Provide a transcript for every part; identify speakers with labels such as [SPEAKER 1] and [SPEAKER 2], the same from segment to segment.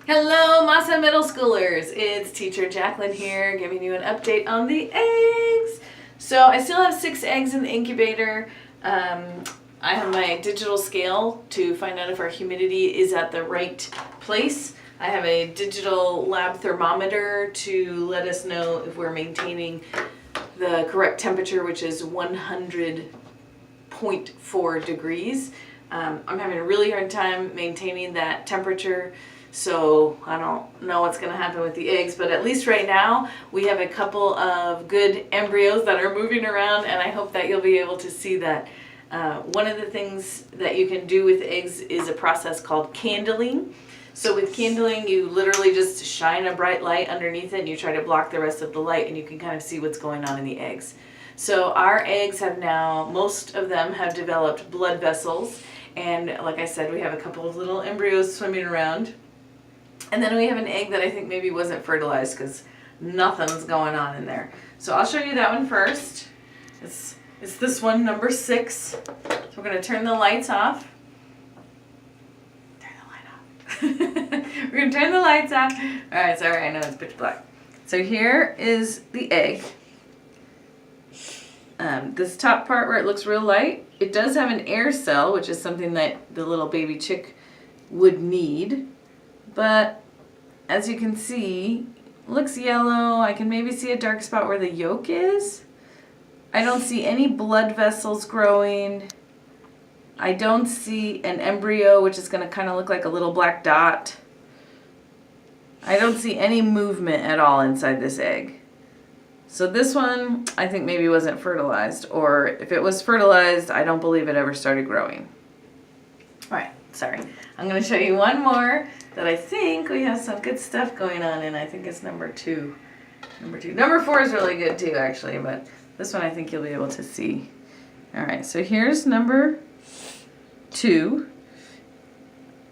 [SPEAKER 1] Hello, Massa Middle Schoolers. It's teacher Jacqueline here giving you an update on the eggs. So I still have 6 eggs in the incubator. I have my digital scale to find out if our humidity is at the right place. I have a digital lab thermometer to let us know if we're maintaining the correct temperature, which is 100.4 degrees. I'm having a really hard time maintaining that temperature, so I don't know what's going to happen with the eggs, but at least right now we have a couple of good embryos that are moving around, and I hope that you'll be able to see that. One of the things that you can do with eggs is a process called candling. So with candling, you literally just shine a bright light underneath it and you try to block the rest of the light, and you can kind of see what's going on in the eggs. So our eggs have now, most of them have developed blood vessels, and like I said, we have a couple of little embryos swimming around. And then we have an egg that I think maybe wasn't fertilized because nothing's going on in there. So I'll show you that one first. It's this one, number 6. So we're going to turn the lights off. Turn the light off. We're going to turn the lights off. All right, sorry, I know it's pitch black. So here is the egg. This top part where it looks real light, it does have an air cell, which is something that the little baby chick would need. But as you can see, it looks yellow. I can maybe see a dark spot where the yolk is. I don't see any blood vessels growing. I don't see an embryo, which is going to kind of look like a little black dot. I don't see any movement at all inside this egg. So this one, I think maybe wasn't fertilized, or if it was fertilized, I don't believe it ever started growing. All right, sorry. I'm going to show you one more that I think we have some good stuff going on in. I think it's number 2. Number 4 is really good too, actually, but this one I think you'll be able to see. All right, so here's number 2.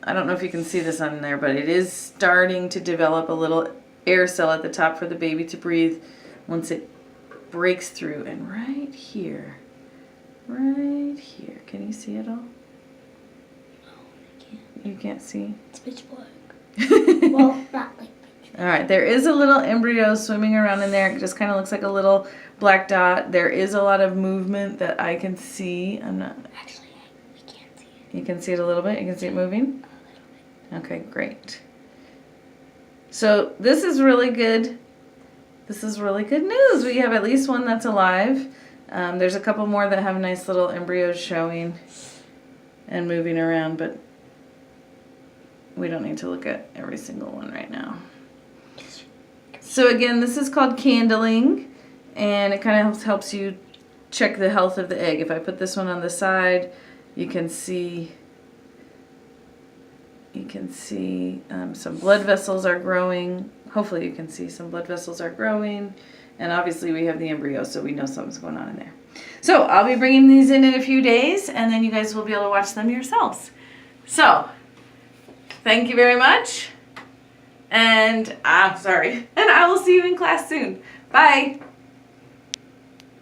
[SPEAKER 1] I don't know if you can see this on there, but it is starting to develop a little air cell at the top for the baby to breathe once it breaks through. And right here, can you see it all? You can't see?
[SPEAKER 2] It's pitch black. Well, not like pitch.
[SPEAKER 1] All right, there is a little embryo swimming around in there. It just kind of looks like a little black dot. There is a lot of movement that I can see.
[SPEAKER 2] Actually, we can't see it.
[SPEAKER 1] You can see it a little bit? You can see it moving?
[SPEAKER 2] A little bit.
[SPEAKER 1] Okay, great. So this is really good. This is really good news. We have at least one that's alive. There's a couple more that have nice little embryos showing and moving around, but we don't need to look at every single one right now. So again, this is called candling, and it kind of helps you check the health of the egg. If I put this one on the side, you can see some blood vessels are growing. Hopefully you can see some blood vessels are growing, and obviously we have the embryo, so we know something's going on in there. So I'll be bringing these in a few days, and then you guys will be able to watch them yourselves. So thank you very much, and I will see you in class soon. Bye.